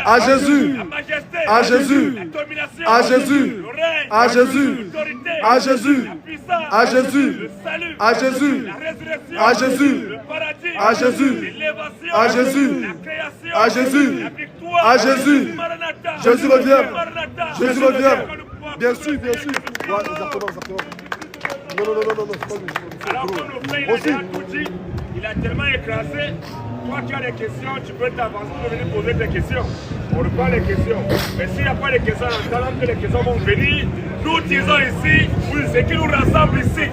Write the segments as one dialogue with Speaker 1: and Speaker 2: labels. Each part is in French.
Speaker 1: À Jésus.
Speaker 2: La majesté.
Speaker 1: À Jésus.
Speaker 2: La domination.
Speaker 1: À Jésus.
Speaker 2: Le règne.
Speaker 1: À Jésus.
Speaker 2: L'autorité.
Speaker 1: À Jésus.
Speaker 2: La puissance.
Speaker 1: À Jésus.
Speaker 2: Le salut.
Speaker 1: À Jésus.
Speaker 2: La résurrection.
Speaker 1: À Jésus.
Speaker 2: Le paradis.
Speaker 1: À Jésus.
Speaker 2: L'élévation.
Speaker 1: À Jésus.
Speaker 2: La création.
Speaker 1: À Jésus.
Speaker 2: La victoire.
Speaker 1: À Jésus.
Speaker 2: Maranatha.
Speaker 1: Jésus revient.
Speaker 2: Maranatha.
Speaker 1: Jésus revient.
Speaker 2: Bien
Speaker 1: sûr, bien sûr. Ouais, exactement. Non.
Speaker 2: Alors, comme le frère, il a déjà tout dit, il a tellement écrasé. Toi, tu as des questions, tu peux t'avancer pour venir poser des questions. On reprend les questions. Mais s'il n'y a pas de questions, en attendant que les questions vont venir, nous disons ici, ce qui nous rassemble ici,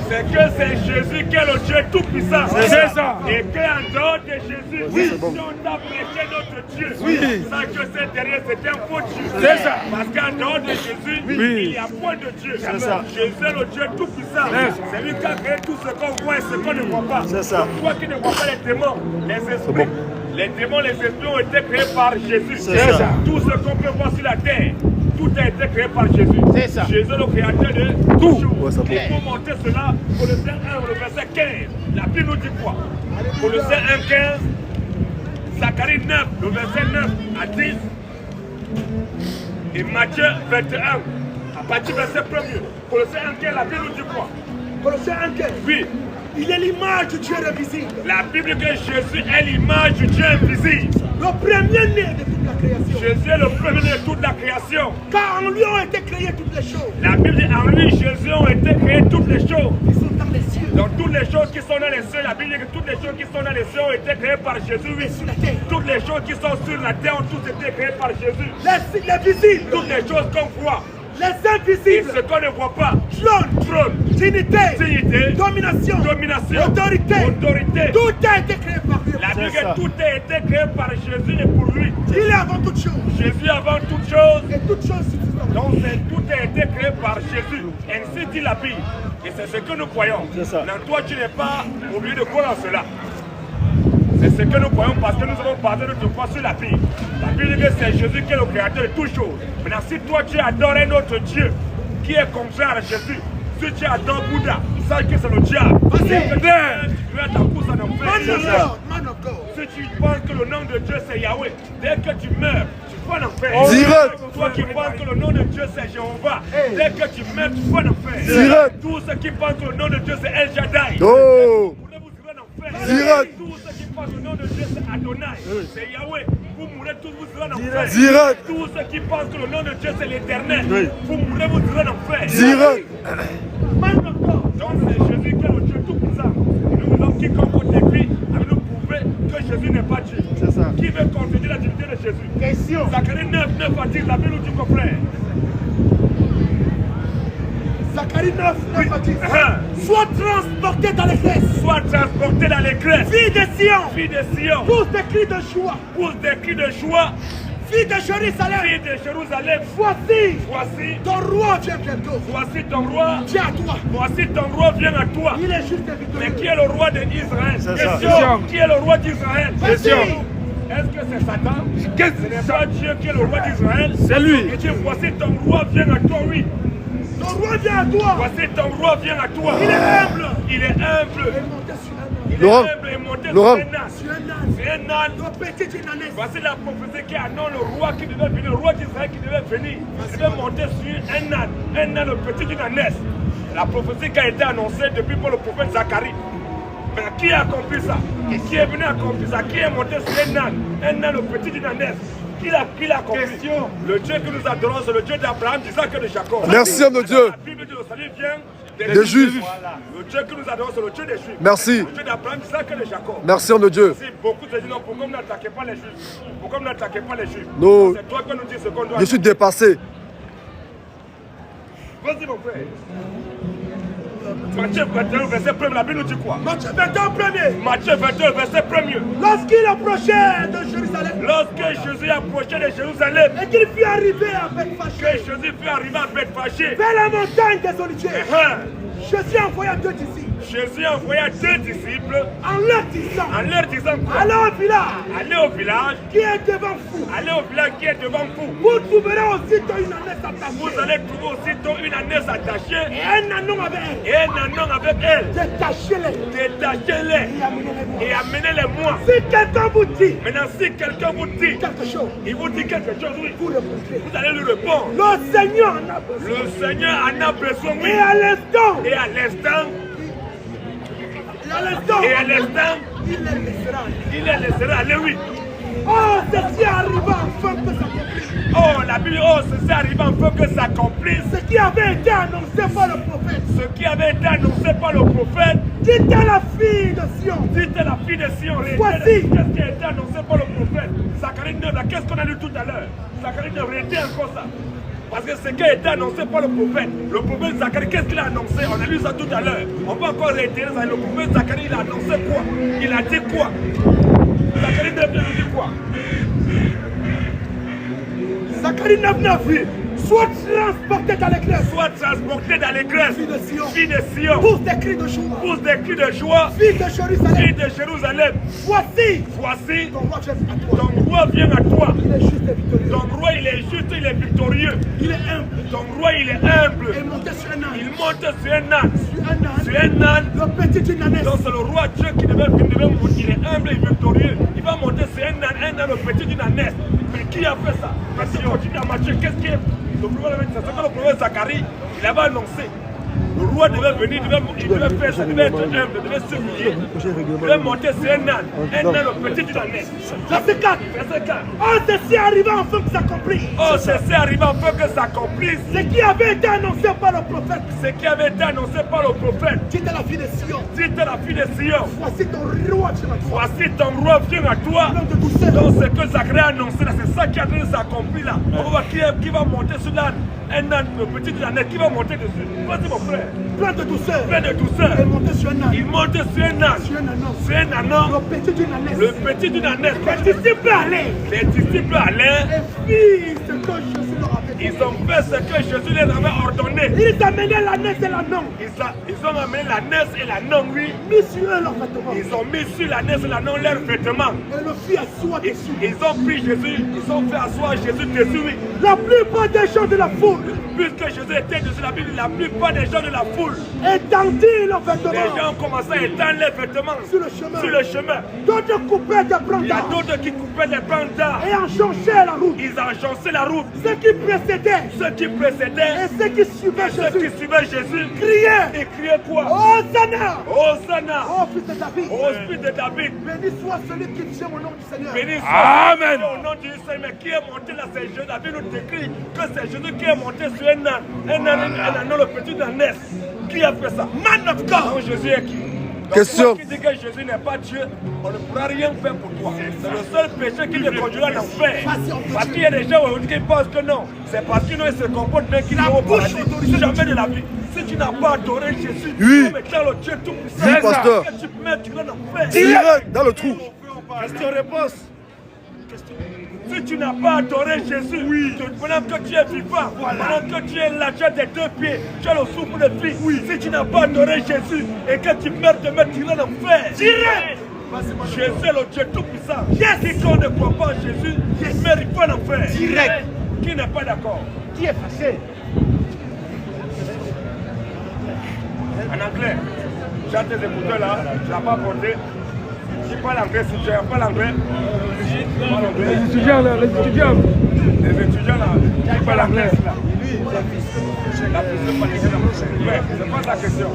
Speaker 2: c'est que c'est Jésus qui est le Dieu tout-puissant.
Speaker 3: C'est ça.
Speaker 2: Et qu'en dehors de Jésus,
Speaker 1: Oui.
Speaker 2: si on t'a prêché notre Dieu,
Speaker 1: Oui.
Speaker 2: sans que c'est derrière, c'est un faux Dieu.
Speaker 3: C'est ça.
Speaker 2: Parce qu'en dehors de Jésus,
Speaker 3: Oui.
Speaker 2: il n'y a point de Dieu.
Speaker 3: ça.
Speaker 2: Jésus est le Dieu tout-puissant. C'est lui qui a créé tout ce qu'on voit et ce qu'on ne voit pas.
Speaker 1: C'est ça.
Speaker 2: Toi qui ne vois pas les démons, les esprits.
Speaker 1: bon.
Speaker 2: Les démons, les esprits ont été créés par Jésus.
Speaker 1: C'est ça.
Speaker 2: Tout ce qu'on peut voir sur la terre, tout a été créé par Jésus.
Speaker 3: C'est ça.
Speaker 2: Jésus est le créateur de tout.
Speaker 1: Ouais, ça
Speaker 2: Et pour montrer cela, Colossiens 1, le verset 15, la Bible nous dit quoi? Colossiens 1, 15, Zacharie 9, le verset 9 à 10, et Matthieu 21, à partir du verset 1er. Colossiens 1, 15, la Bible nous dit quoi?
Speaker 4: Colossiens 1,15.
Speaker 2: Oui.
Speaker 4: Il est l'image du Dieu invisible.
Speaker 2: La Bible dit que Jésus est l'image du Dieu invisible.
Speaker 4: Le premier-né de toute la création.
Speaker 2: Jésus est le premier de toute la création.
Speaker 4: Car en lui ont été créées toutes les choses.
Speaker 2: La Bible dit en lui, Jésus ont été créées toutes les choses.
Speaker 4: Qui sont dans les cieux.
Speaker 2: Donc toutes les choses qui sont dans les cieux, la Bible dit que toutes les choses qui sont dans les cieux ont été créées par Jésus. Oui.
Speaker 4: Sur la terre.
Speaker 2: Toutes les choses qui sont sur la terre ont toutes été créées par Jésus.
Speaker 4: Les visibles.
Speaker 2: Toutes les choses qu'on voit
Speaker 4: Les
Speaker 2: et
Speaker 4: invisibles.
Speaker 2: ce qu'on ne voit pas.
Speaker 4: Trône. Dignité.
Speaker 2: Dignité,
Speaker 4: Domination.
Speaker 2: domination,
Speaker 4: Autorité.
Speaker 2: autorité.
Speaker 4: Tout a été créé par lui.
Speaker 2: La Bible dit
Speaker 1: ça.
Speaker 2: que tout a été créé par Jésus et pour lui.
Speaker 4: Il est avant toute chose.
Speaker 2: Jésus avant toute chose.
Speaker 4: Et toute chose subsiste.
Speaker 2: Donc tout a été créé par Jésus. Ainsi dit la Bible. Et c'est ce que nous croyons.
Speaker 1: C'est ça.
Speaker 2: Non, toi tu n'es pas obligé de croire en cela. C'est ce que nous croyons parce que nous avons basé notre foi sur la Bible. La Bible dit que c'est Jésus qui est le créateur de toutes choses. Maintenant si toi tu adores un autre Dieu qui est contraire à Jésus, si tu adores Bouddha, sache que c'est le diable.
Speaker 4: Vas-y.
Speaker 2: Tu vas ta pousse en enfer.
Speaker 4: Man of God.
Speaker 2: Si tu penses que le nom de Dieu c'est Yahweh, dès que tu meurs, tu vas en enfer.
Speaker 1: Direct.
Speaker 2: Toi qui penses que le nom de Dieu c'est Jéhovah, dès que tu meurs, tu vas en enfer.
Speaker 1: Direct.
Speaker 2: Tous ceux qui pensent que le nom de Dieu c'est El Shaddai,
Speaker 1: Oh.
Speaker 2: vous irez en enfer.
Speaker 1: Direct.
Speaker 2: Tous ceux qui pensent que le nom de Dieu c'est Adonai, c'est Yahweh, vous mourrez tous, vous irez en enfer.
Speaker 1: Direct.
Speaker 2: Tous ceux qui pensent que le nom de Dieu c'est l'Éternel,
Speaker 1: Oui.
Speaker 2: vous mourrez, vous irez en enfer.
Speaker 1: Direct.
Speaker 4: Man of God.
Speaker 2: Donc c'est Jésus qui est le Dieu tout-puissant. Nous voulons quiconque défie à nous prouver que Jésus n'est pas Dieu.
Speaker 1: C'est ça.
Speaker 2: Qui veut contredire la divinité de Jésus?
Speaker 4: Question.
Speaker 2: Zacharie 9, 9 à 10, la Bible nous dit qu'on frère.
Speaker 4: Zacharie 9, 9 à 10.
Speaker 2: Ah.
Speaker 4: Sois transporté dans les fesses.
Speaker 2: Sois transporté dans les crêtes.
Speaker 4: Fille de Sion.
Speaker 2: Fille de Sion,
Speaker 4: Pousse des cris de joie.
Speaker 2: pousse des cris de joie.
Speaker 4: Fille de Jérusalem.
Speaker 2: Fille de Jérusalem,
Speaker 4: Voici.
Speaker 2: voici,
Speaker 4: Ton roi vient bientôt.
Speaker 2: voici ton roi.
Speaker 4: Viens à toi.
Speaker 2: Voici ton roi vient à toi.
Speaker 4: Il est juste et
Speaker 2: Mais
Speaker 4: victorieux.
Speaker 2: qui est le roi d'Israël?
Speaker 1: C'est ça.
Speaker 2: Question. Qui est le roi d'Israël?
Speaker 4: Question.
Speaker 2: Est-ce que c'est Satan? Ce n'est pas Dieu qui est le roi d'Israël.
Speaker 3: C'est lui.
Speaker 2: Et Dieu, voici ton roi vient à toi, oui.
Speaker 4: Ton roi vient à toi.
Speaker 2: Voici ton roi vient à toi.
Speaker 4: Il est humble.
Speaker 2: Il est humble.
Speaker 4: Il est monté sur un âne.
Speaker 2: Il est
Speaker 1: Laurent.
Speaker 2: humble et monté sur
Speaker 1: Laurent.
Speaker 2: un âne.
Speaker 4: Sur un âne.
Speaker 2: C'est un âne.
Speaker 4: Le petit d'une ânesse.
Speaker 2: Voici la prophétie qui annonce le roi qui devait venir, le roi d'Israël qui devait venir. Il devait monter sur un âne, le petit d'une ânesse. La prophétie qui a été annoncée depuis pour le prophète Zacharie. Mais qui a accompli ça? Qui est venu accomplir ça? Qui est monté sur un âne, le petit d'une ânesse? Qui l'a accompli? Le Dieu que nous adorons, c'est le Dieu d'Abraham, d'Isaac et de Jacob.
Speaker 1: Merci, homme de Dieu.
Speaker 2: La Bible dit le salut vient
Speaker 1: Des Juifs.
Speaker 2: Voilà. Le Dieu que nous adorons, c'est le Dieu des Juifs.
Speaker 1: Merci.
Speaker 2: Le Dieu d'Abraham, d'Isaac et de Jacob.
Speaker 1: Merci, homme de Dieu.
Speaker 2: Si beaucoup te disent non, pourquoi vous n'attaquez pas les Juifs? Pourquoi vous n'attaquez pas les Juifs?
Speaker 1: Non.
Speaker 2: C'est toi qui nous dis ce qu'on doit
Speaker 1: Je suis dépassé.
Speaker 2: Vas-y mon frère. Matthieu 21, verset 1er, la Bible nous dit quoi?
Speaker 4: Matthieu 21, premier.
Speaker 2: Matthieu 21, verset 1er.
Speaker 4: Lorsqu'il approchait de Jérusalem
Speaker 2: Lorsque Jésus approchait de Jérusalem,
Speaker 4: et qu'il fut arrivé à Bethphagée,
Speaker 2: que Jésus fut arrivé à Bethphagée,
Speaker 4: vers la montagne des Oliviers,
Speaker 2: hein,
Speaker 4: Jésus envoya deux disciples.
Speaker 2: Jésus envoya 2 disciples
Speaker 4: en leur disant
Speaker 2: quoi?
Speaker 4: allez au village
Speaker 2: Allez au village.
Speaker 4: qui est devant vous.
Speaker 2: Allez au village qui est devant vous.
Speaker 4: Vous trouverez aussitôt une ânesse attachée.
Speaker 2: Vous allez trouver aussitôt une ânesse attachée
Speaker 4: Et un anon avec elle.
Speaker 2: et un ânon avec elle.
Speaker 4: Détachez-les.
Speaker 2: Détachez-les
Speaker 4: Et amenez-les-moi.
Speaker 2: et amenez-les-moi.
Speaker 4: Si quelqu'un vous dit
Speaker 2: Maintenant, si quelqu'un vous dit,
Speaker 4: quelque chose,
Speaker 2: il vous dit quelque chose, oui,
Speaker 4: vous répondrez.
Speaker 2: vous allez lui répondre.
Speaker 4: Le Seigneur en a besoin.
Speaker 2: Le Seigneur en a besoin, oui.
Speaker 4: Et à l'instant,
Speaker 2: Et à l'instant,
Speaker 4: il les laissera.
Speaker 2: il les laissera aller, oui.
Speaker 4: Oh, ceci arriva enfin que s'accomplisse.
Speaker 2: Oh, la Bible, oh, ceci arrive enfin que s'accomplisse.
Speaker 4: Ce qui avait été annoncé par le prophète.
Speaker 2: Ce qui avait été annoncé par le prophète,
Speaker 4: Dites à la fille de Sion.
Speaker 2: dites à la fille de Sion,
Speaker 4: Voici.
Speaker 2: qu'est-ce qui a été annoncé par le prophète. Zacharie 9, là, qu'est-ce qu'on a lu tout à l'heure? Zacharie 9, réétez encore ça. Parce que ce qui a été annoncé par le prophète Zacharie, qu'est-ce qu'il a annoncé? On a lu ça tout à l'heure. On peut encore réitérer ça. Le prophète Zacharie, il a annoncé quoi? Il a dit quoi? Zacharie 9, il a dit quoi?
Speaker 4: Zacharie 9:9. Sois transporté dans les grèves.
Speaker 2: Soit transporté dans les grèves.
Speaker 4: Fille de Sion.
Speaker 2: Fille de Sion.
Speaker 4: Pousse des cris de joie.
Speaker 2: Pousse des cris de joie.
Speaker 4: Fille de Jérusalem.
Speaker 2: Fille de Jérusalem.
Speaker 4: Voici.
Speaker 2: Voici,
Speaker 4: Ton roi vient à toi.
Speaker 2: ton roi vient à toi.
Speaker 4: Il est juste et victorieux.
Speaker 2: Ton roi, il est juste, il est victorieux.
Speaker 4: Il est humble.
Speaker 2: Ton roi, il est humble.
Speaker 4: Et monté sur un âne.
Speaker 2: Il monte sur un âne.
Speaker 4: Sur
Speaker 2: Sur
Speaker 4: un âne.
Speaker 2: un âne.
Speaker 4: Le petit d'une ânesse.
Speaker 2: Donc c'est le roi Dieu qui devait monter. Il est humble et victorieux. Il va monter sur un âne, le petit d'une ânesse. Mais qui a fait ça? Parce qu'il continue à marcher. Qu'est-ce qui est? Le prophète Zacharie, il avait annoncé. Le roi devait venir, il devait faire ça, il devait être humble, il devait s'humilier. Il devait monter sur un âne, le petit d'une ânesse.
Speaker 4: Verset 4.
Speaker 2: Verset 4.
Speaker 4: Oh, ceci arriva enfin que s'accomplisse.
Speaker 2: Oh, ceci arrive enfin que s'accomplisse.
Speaker 4: Ce qui avait été annoncé par le prophète.
Speaker 2: Ce qui avait été annoncé par le prophète.
Speaker 4: Dites à la fille de Sion.
Speaker 2: Dites à la fille de Sion,
Speaker 4: Voici ton roi vient à toi.
Speaker 2: voici ton roi vient à toi.
Speaker 4: Plein de douceur.
Speaker 2: Donc ce que Zacharie a annoncé là, c'est ça qui a train de s'accomplir là. On va voir qui va monter sur l'âne. Un âne, le petit de l'âne, qui va monter dessus. Vas-y mon frère.
Speaker 4: Plein de douceur.
Speaker 2: Plein de douceur.
Speaker 4: Et monté sur un âne.
Speaker 2: Il monte sur un âne.
Speaker 4: Sur un anon.
Speaker 2: Sur un âne.
Speaker 4: Le petit d'une ânesse.
Speaker 2: Le petit d'une ânesse.
Speaker 4: Les disciples allaient.
Speaker 2: Les disciples allaient.
Speaker 4: Et firent ce que Jésus leur avait dit.
Speaker 2: Ils ont fait ce que Jésus leur avait ordonné.
Speaker 4: Ils amenaient l'ânesse et l'anon.
Speaker 2: Ils ont amené l'ânesse et l'ânon, oui.
Speaker 4: Mis sur eux leurs vêtements.
Speaker 2: Ils ont mis sur l'ânesse et l'ânon leurs vêtements.
Speaker 4: Et le fit asseoir dessus.
Speaker 2: Ils ont pris Jésus, ils ont fait asseoir Jésus dessus, oui.
Speaker 4: La plupart des gens de la foule
Speaker 2: Puisque Jésus était dessus la Bible, la plupart des gens de la foule,
Speaker 4: étendirent leurs
Speaker 2: les
Speaker 4: vêtements
Speaker 2: gens ont commencé à étendre les vêtements
Speaker 4: sur le chemin.
Speaker 2: sur le chemin.
Speaker 4: D'autres coupaient des
Speaker 2: Il y a
Speaker 4: brancards
Speaker 2: d'autres qui coupaient les branches d'arbres.
Speaker 4: et enjonchaient la route.
Speaker 2: Ils enjonçaient la route.
Speaker 4: Ceux qui précédaient
Speaker 2: Ceux qui précédaient,
Speaker 4: et ceux qui suivaient
Speaker 2: ceux qui
Speaker 4: Jésus
Speaker 2: suivaient Jésus,
Speaker 4: criaient
Speaker 2: ils criaient quoi?
Speaker 4: Hosanna!
Speaker 2: Hosanna,
Speaker 4: Oh fils de David,
Speaker 2: au fils de David.
Speaker 4: béni soit celui qui vient au nom du Seigneur.
Speaker 2: Béni soit Amen. Au nom du Seigneur, mais qui est monté là, c'est Jésus. La Bible nous décrit que c'est Jésus qui est monté sur un âne. Un âne, le petit ânesse. Qui a fait ça? Man of God. Donc Jésus est qui? Donc,
Speaker 1: Question.
Speaker 2: toi qui dis que Jésus n'est pas Dieu, on ne pourra rien faire pour toi. C'est le seul péché qui te conduira à l'enfer. Parce qu'il y a des gens aujourd'hui qui pensent que non. C'est parce qu'ils se comportent bien qu'ils vont au paradis. Jamais de la vie. Si tu n'as pas adoré Jésus,
Speaker 1: Oui.
Speaker 2: comme étant le Dieu tout-puissant,
Speaker 1: Oui, pasteur.
Speaker 2: que tu peux mettre, tu vas en enfer.
Speaker 1: Direct dans le trou.
Speaker 2: Question-réponse. Si tu n'as pas adoré Jésus, pendant que tu es vivant, pendant que tu es là, tu as tes deux pieds, tu as le souffle de vie, si tu n'as pas adoré Jésus et que tu meurs demain, tu vas en enfer. Direct. Jésus est le Dieu tout-puissant. Quiconque ne croit pas en Jésus, il mérite pas l'enfer.
Speaker 4: Direct.
Speaker 2: Qui n'est pas d'accord?
Speaker 4: Qui est fâché?
Speaker 2: En anglais, j'ai tes écouteurs là, je ne l'ai pas porté. Si tu parles anglais, si tu parles anglais,
Speaker 3: Les étudiants là, les étudiants.
Speaker 2: les étudiants là, qui parlent anglais là. La plus pas les ouais, c'est pas ta question.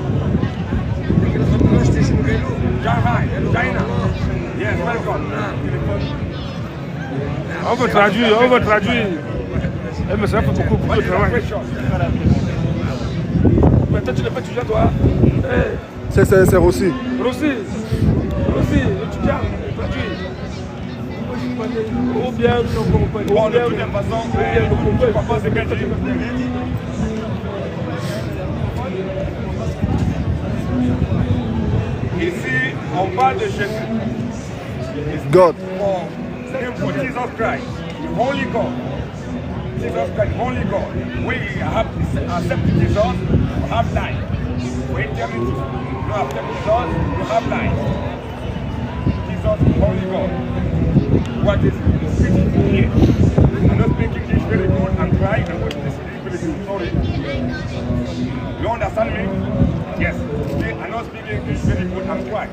Speaker 2: Shanghai, China. Yes, welcome.
Speaker 3: On veut traduire, on veut traduire. Eh, mais ça fait beaucoup de travail. Mais toi, tu n'es pas étudiant, toi.
Speaker 1: C'est Rossi.
Speaker 3: Rossi, étudiant, traduire. Ou bien,
Speaker 2: Bon, de toutes les façons, papa, c'est qu'elle dit. Ici, on parle de Jésus.
Speaker 1: God.
Speaker 2: For Jesus Christ, Holy God. Jesus Christ, Holy God. We have accepted Jesus, we have life. for eternity. No, after Jesus, you have life. Jesus is only God. What is speaking here? I'm not speaking English very good. I'm trying. I'm going to speak very good. Sorry. You understand me? Yes. I'm not speaking English very good. I'm trying.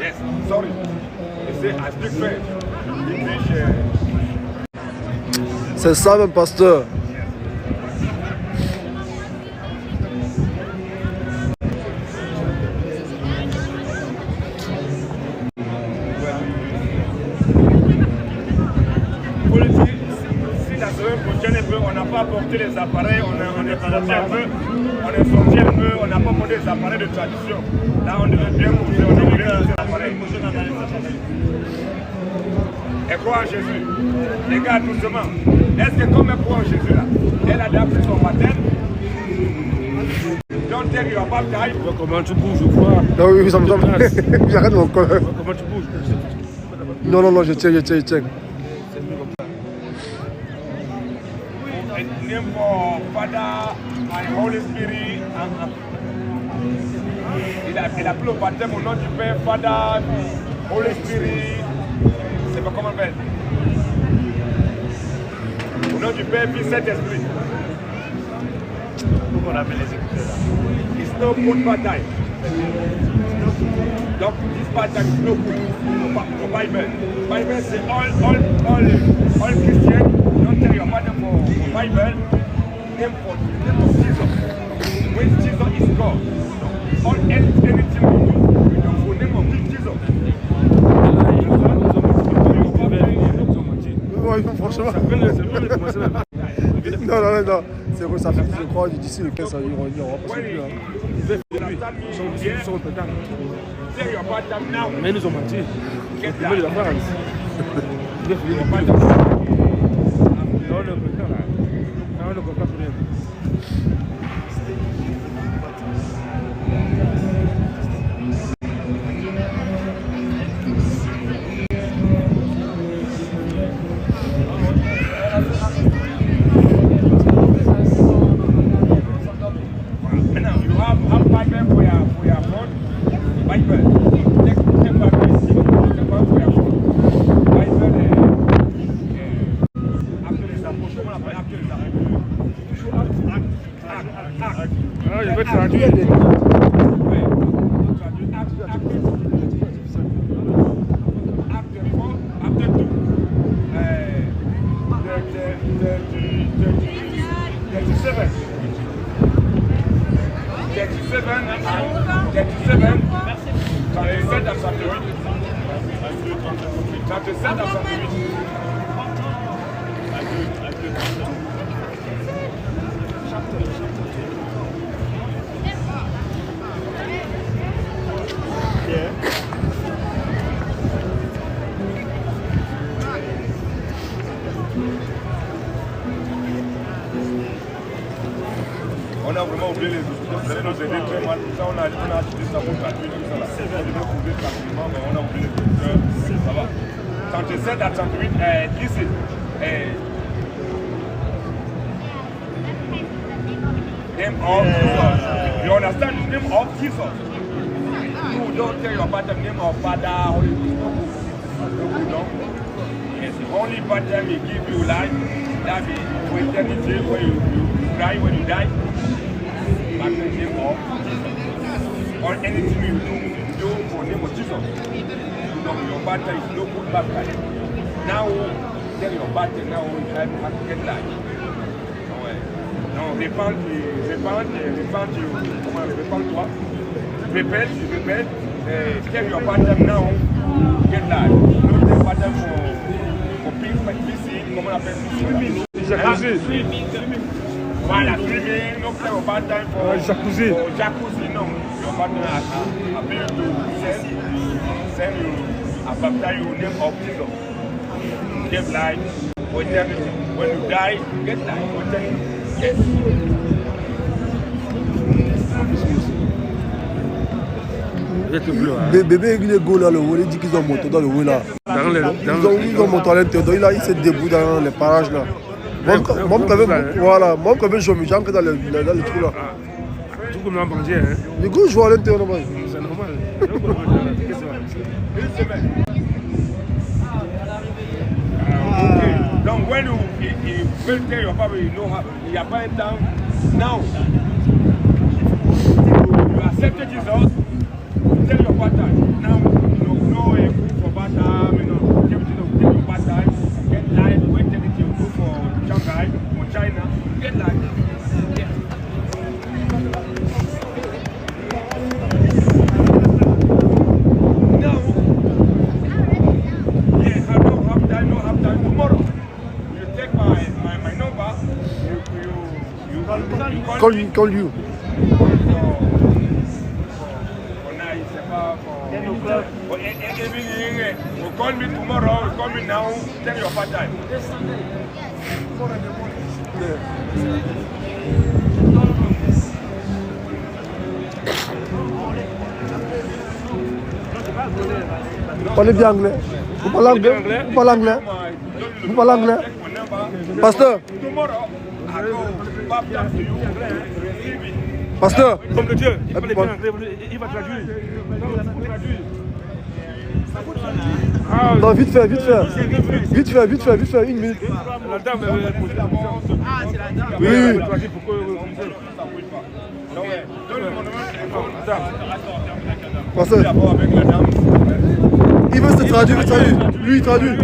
Speaker 2: Yes. Sorry. You say I speak French. English.
Speaker 1: C'est ça même, pasteur.
Speaker 2: On n'a pas apporté les appareils, on est sorti un peu, on n'a pas monté les appareils de tradition. Là, on devait bien poser, on devait bien poser les appareils. Elle croit en Jésus. Regarde doucement. Est-ce que comme elle croit en Jésus là, elle a déjà pris son baptême? Don't tell you about time.
Speaker 3: Comment tu bouges, je crois.
Speaker 1: Non, oui, ça me semble. J'arrête mon corps.
Speaker 3: Comment tu bouges?
Speaker 1: Non, je tiens.
Speaker 2: Name for Father and Holy Spirit. Il a pris le baptême au nom du Père, Father, Holy Spirit. C'est pas comment on appelle. Au nom du Père, Fils, Saint-Esprit. Pourquoi on appelle les écouteurs là? It's no good part-time. Donc, this part-time is no good for Bible. Bible c'est all Christians. Don't tell your father for Bible. Name of Jesus. When Jesus is God, all anything we do, we do for name of Jesus.
Speaker 1: Oui, franchement. Non. C'est vrai, ça fait, je crois, d'ici le 15, il n'y aura pas celui-là.
Speaker 3: Mais ils nous ont menti. Ils ont de la France. Ils ont fini de pas. Non, le président là. Non, le président pour rien.
Speaker 2: On a vraiment oublié les outils, vous allez nous aider très mal. Ça, on a acheté ça pour traduire tout ça là. On devait trouver facilement, mais on a oublié les outils. Ça va. 37 à 38, listen. Name of Jesus. You understand the name of Jesus? You don't tell your father the name of Father, Holy Spirit. No. It's the only father he give you life. That is for eternity when you die, when you die. But the name of Jesus. Or anything you do for the name of Jesus. No, your father is no good baptized. Now, tell your father, now you have to get life. Non, répande-toi. Répète. Tell your father now, get life. Don't tell father for PC, comment on appelle
Speaker 3: Jacuzzi.
Speaker 2: Voilà, swimming, no tell your father for
Speaker 3: jacuzzi.
Speaker 2: Jacuzzi, no. Your father appeal to send you, baptize you in the name of Jesus. Get life for eternity. When you die, get life for eternity. Yes.
Speaker 1: Bébé, il est go là, le Wole dit qu'ils ont monté dans le Wole là. Ils ont monté à l'intérieur, il s'est debout dans les parages là. Moi, quand même, je me jante dans le trou là.
Speaker 3: beaucoup de bandits. Hein.
Speaker 1: Du coup, je vois à l'intérieur.
Speaker 3: C'est normal.
Speaker 2: Une semaine. Okay. Donc, when you will tell your family, you know how, you have find down. Now, you accept Jesus, tell your partner. Now, no food for bad time, you know, everything will take your bad time. Get life, wait till you go for Shanghai or China, get life. Yeah. Now, yeah, I don't have time tomorrow. You take my number, you
Speaker 1: Call you.
Speaker 2: Call me tomorrow, call me now, tell your part time.
Speaker 1: Parlez bien anglais. Vous parlez anglais? Vous parlez anglais? Vous parlez anglais? Pasteur. Pasteur.
Speaker 3: Comme le Dieu, il parle bien anglais, il va traduire.
Speaker 1: Non, vite fait, une minute.
Speaker 3: La dame, c'est la dame.
Speaker 1: Oui. Pasteur. Il veut se traduire, lui il traduit.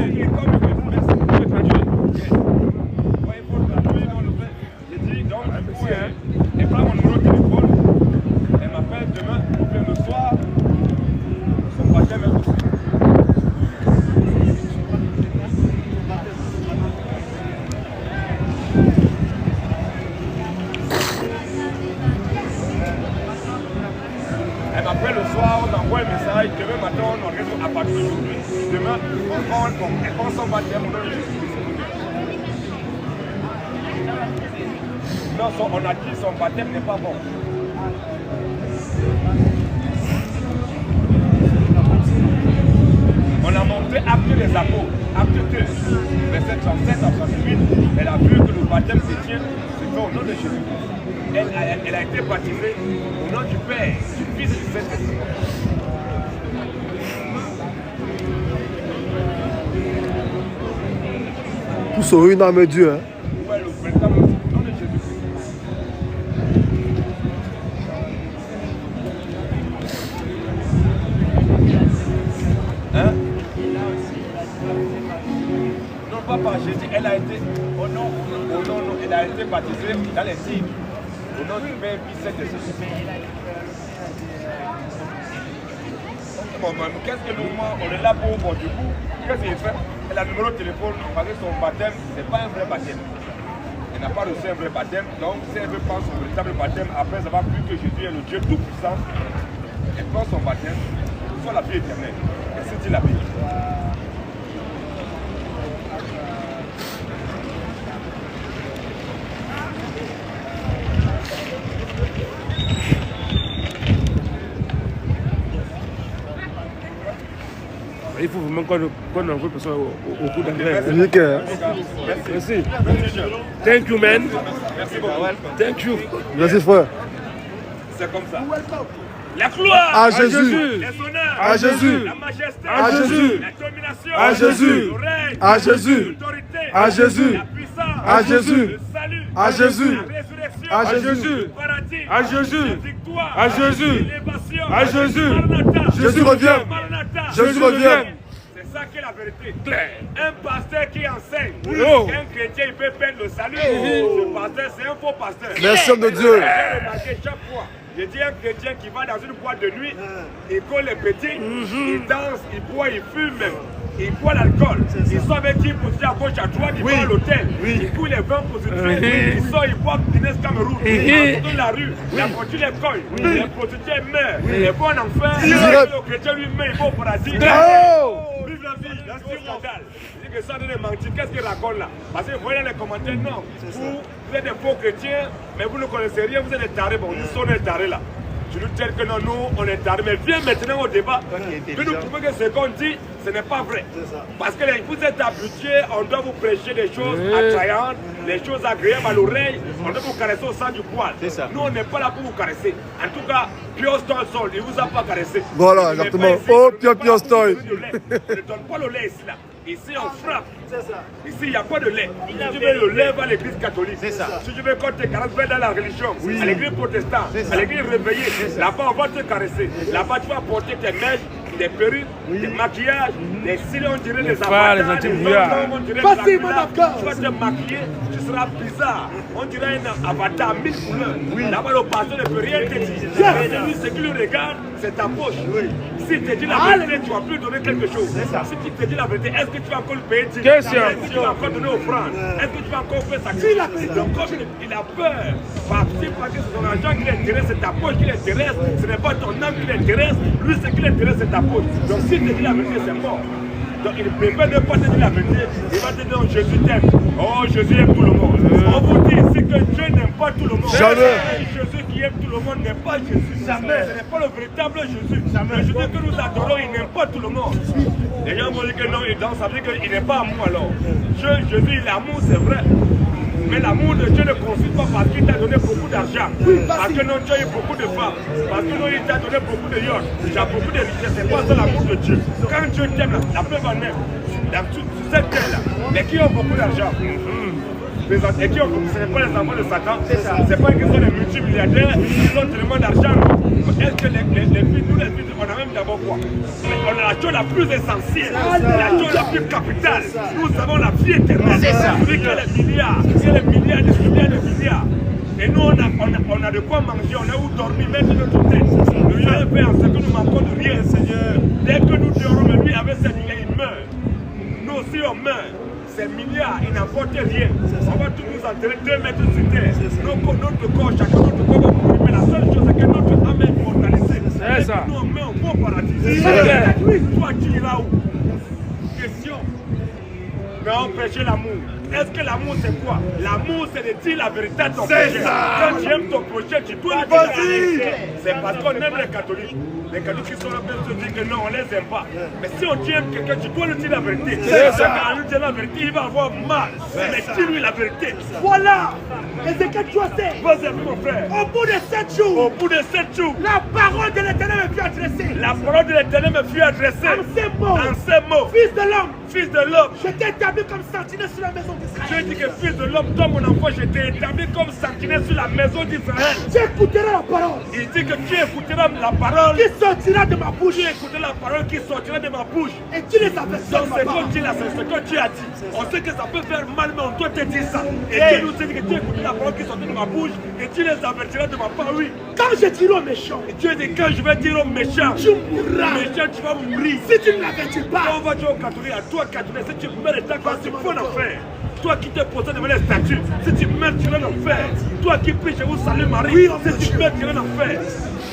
Speaker 2: Elle prend mon numéro de téléphone, elle m'appelle demain, ou bien le soir, son baptême est possible. Elle m'appelle le soir, on envoie un message, demain matin on organise à partir d'aujourd'hui. Demain, elle prend son baptême, on donne Jésus. Non, on a dit son baptême n'est pas bon. On a monté Actes des Apôtres, Acte 2, verset 37 à 38. Elle a vu que le baptême chrétien, c'est fait au nom de Jésus. Elle a été baptisée au nom du Père, du Fils et du Saint-Esprit.
Speaker 1: Pour sauver une âme de Dieu. Hein.
Speaker 2: Ouais, le véritable nom de Jésus. Hein? Non, pas par Jésus, elle a été elle a été baptisée dans les signes. Au nom du Père, Fils et Saint-Esprit. Qu'est-ce que nous, on est là pour, bon, du coup, qu'est-ce qu'il fait? Elle a le numéro de téléphone, parce que son baptême, ce n'est pas un vrai baptême. Elle n'a pas reçu un vrai baptême, donc si elle veut prendre son véritable baptême, après avoir vu que Jésus est le Dieu Tout-Puissant, elle prend son baptême, soit la vie éternelle. Et c'est la vie.
Speaker 3: Il faut vraiment qu'on envoie personne au cours d'anglais.
Speaker 1: Merci.
Speaker 3: Thank you, man.
Speaker 2: Merci beaucoup.
Speaker 3: Thank you.
Speaker 1: Merci frère.
Speaker 2: C'est comme ça. La gloire
Speaker 1: À Jésus.
Speaker 2: les honneurs
Speaker 1: À Jésus.
Speaker 2: la majesté
Speaker 1: À Jésus.
Speaker 2: la domination
Speaker 1: À Jésus.
Speaker 2: le règne
Speaker 1: À Jésus.
Speaker 2: l'autorité
Speaker 1: À Jésus.
Speaker 2: la puissance
Speaker 1: À Jésus.
Speaker 2: le salut
Speaker 1: À Jésus.
Speaker 2: la résurrection
Speaker 1: À Jésus.
Speaker 2: le paradis
Speaker 3: À Jésus.
Speaker 2: la victoire
Speaker 3: À Jésus.
Speaker 2: l'élévation
Speaker 3: À Jésus.
Speaker 2: Maranatha.
Speaker 1: Jésus revient.
Speaker 2: Maranatha.
Speaker 1: Jésus revient.
Speaker 2: C'est ça qui est la vérité. Un pasteur qui enseigne
Speaker 3: Oh.
Speaker 2: qu'un chrétien il peut perdre le salut. Ce pasteur, c'est un faux pasteur.
Speaker 1: Merci homme de Dieu.
Speaker 2: J'ai remarqué chaque fois. Je dis un chrétien qui va dans une boîte de nuit, il colle les petits, il danse, il boit, il fume même. Il boit l'alcool, il sort avec 10 positifs à gauche à droite, il va à l'hôtel, il coule les 20 positifs, il sort, il boit Guinness Cameroun, il dans la rue, la prostituée les cogne, les prostituées meurent, les bons en enfer, le chrétien lui-même il va au paradis. Vive la vie, c'est un scandale. Je dis que ça de mentir, qu'est-ce qu'il raconte là? Parce que vous voyez dans les commentaires, non, vous êtes des faux chrétiens, mais vous ne connaissez rien, vous êtes des tarés, bon, nous sommes des tarés là. Tu nous dis que non, nous, on est tardé. Mais viens maintenant au débat. Puis nous prouvons que ce qu'on dit, ce n'est pas vrai. Parce que vous êtes habitués, on doit vous prêcher des choses attrayantes, des choses agréables à l'oreille. On doit vous caresser au sang du poil. Nous, on n'est pas là pour vous caresser. En tout cas, Piostoy, il ne vous a pas caressé.
Speaker 1: Voilà, exactement. Oh, Piostoy.
Speaker 2: On ne donne pas le lait ici. Là. Ici, on frappe. Ici, il n'y a pas de lait. Si tu veux le lait, va à l'église catholique. Si tu veux qu'on te caresse, va dans la religion. À l'église protestante, à l'église réveillée. Là-bas, on va te caresser. Là-bas, tu vas porter tes mèches, des perruques, des maquillages, des cils, on dirait des avatars, des hommes, on dirait des avatars. Tu vas te maquiller, tu seras bizarre. On dirait un avatar 1000 couleurs. Là-bas, le pasteur ne peut rien te dire. Lui, ce qui le regarde, c'est ta poche. Si tu te dis la vérité, tu vas plus donner quelque chose. Si tu te dis la vérité, est-ce que tu vas encore le payer? Est-ce que tu vas encore donner offrande? Est-ce que tu vas encore faire ça? Donc, comme il a peur, parce que c'est ton argent qui l'intéresse, c'est ta poche qui l'intéresse, ce n'est pas ton âme qui l'intéresse, lui, ce qui l'intéresse, c'est ta poche. Donc, si tu te dis la vérité, c'est mort. Donc, il préfère ne pas te dire la vérité. Il va te dire, oh, Jésus t'aime. Oh, Jésus aime tout le monde. On vous dit ici que Dieu n'aime pas tout le monde.
Speaker 1: Jamais.
Speaker 2: Jésus qui aime tout le monde n'est pas Jésus. Jamais. Ce n'est pas le véritable Jésus. Le Jésus que nous adorons, il n'aime pas tout le monde. Les gens vont dire que non, il danse, ça veut dire qu'il n'est pas amour alors. Jésus, il est amour, c'est vrai. Mais l'amour de Dieu ne consiste pas parce qu'il t'a donné beaucoup d'argent. Parce que non, tu as eu beaucoup de femmes. Parce que non, il t'a donné beaucoup de yachts. Tu as beaucoup de richesses. C'est pas ça l'amour de Dieu. Quand Dieu t'aime, la preuve en est, dans toute cette terre-là, mais qui ont beaucoup d'argent. Et qui ont beaucoup, ce n'est pas les enfants de Satan. C'est pas que ce sont les multimilliardaires qui ont tellement d'argent. Est-ce que les filles, nous les filles, on a même d'abord quoi? On a la chose la plus essentielle, la chose la plus capitale. Nous avons la vie éternelle. Celui qui a les milliards, qui a les milliards de milliards de milliards. Et nous, on a de quoi manger, on a où dormir, mettre notre tête. Le Dieu fait en ce que nous manquons de rien, Seigneur. Dès que nous dormons, lui, avec ses milliards, il meurt. Nous aussi, on meurt. Ces milliards, ils n'apportent rien. On va tous nous enterrer 2 mètres sur terre. Notre corps, chacun notre corps va mourir. Mais la seule chose, c'est que notre âme est immortalisée. C'est ça. Nous, on met au bon paradis. Toi, tu iras où? Question. Mais on prêchait l'amour. Est-ce que l'amour, c'est quoi? L'amour, c'est de dire la vérité à ton prochain. Quand tu aimes ton prochain, tu dois le dire. C'est parce qu'on aime les catholiques. Les catholiques qui sont là pour se dire que non, on ne les aime pas. Mais si on aime quelqu'un, tu dois lui dire la vérité. Quand on lui dit la vérité, il va avoir mal. Mais dis-lui la vérité.
Speaker 4: Voilà. Ézéchiel 3:7.
Speaker 2: Vas-y, mon frère.
Speaker 4: Au bout de 7 jours.
Speaker 2: Au bout de 7 jours.
Speaker 4: La parole de l'Éternel me fut adressée.
Speaker 2: La parole de l'Éternel me fut adressée.
Speaker 4: En ces mots.
Speaker 2: En ces mots.
Speaker 4: Fils de l'homme.
Speaker 2: Fils de l'homme.
Speaker 4: Je t'ai établi comme sentinelle sur la maison d'Israël.
Speaker 2: Dieu dit que fils de l'homme, toi mon enfant, je t'ai établi comme sentinelle sur la maison d'Israël.
Speaker 4: Tu écouteras la parole.
Speaker 2: Il dit que tu écouteras la parole.
Speaker 4: Qui sortira de ma bouche.
Speaker 2: Tu écouteras la parole qui sortira de ma bouche.
Speaker 4: Et tu les avertiras de ma part.
Speaker 2: C'est ce que tu as dit. On sait que ça peut faire mal, mais on doit te dire ça. Et Dieu nous dit que tu écouteras la parole qui sortira de ma bouche. Et tu les avertiras de ma part, oui.
Speaker 4: Quand je dirai aux méchants.
Speaker 2: Et Dieu dit quand je vais dire aux méchants.
Speaker 4: Tu mourras.
Speaker 2: Méchant, tu vas mourir.
Speaker 4: Si tu ne l'avertis pas.
Speaker 2: Quand on va dire au catholique, à toi catholique, si tu meurs de ta grâce, tu peux en faire. Toi qui te possèdes devant les statues, si tu meurs, tu vas en faire. Toi qui pries chez vous, salut Marie, oui, si tu meurs, tu vas en faire.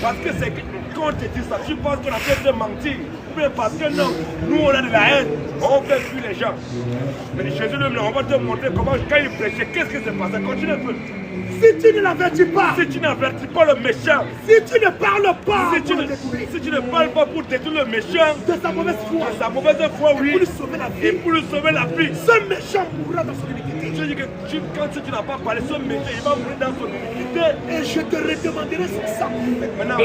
Speaker 2: Parce que c'est quand on te dit ça, tu penses qu'on a fait de mentir. Mais parce que non, nous on a de la haine, on fait fuir les gens. Mais Jésus lui, on va te montrer comment, quand il prêchait, qu'est-ce qui s'est passé? Continue un peu.
Speaker 4: Si tu ne l'avertis pas,
Speaker 2: si tu n'avertis pas le méchant,
Speaker 4: si tu ne parles pas,
Speaker 2: si tu ne parles pas pour détruire le méchant,
Speaker 4: de sa mauvaise foi,
Speaker 2: oui,
Speaker 4: pour lui sauver la vie,
Speaker 2: et pour lui sauver la vie,
Speaker 4: ce méchant mourra dans son iniquité.
Speaker 2: Je dis que quand tu n'as pas parlé, ce méchant, il va mourir dans son iniquité.
Speaker 4: Et je te redemanderai son sang.
Speaker 2: Maintenant,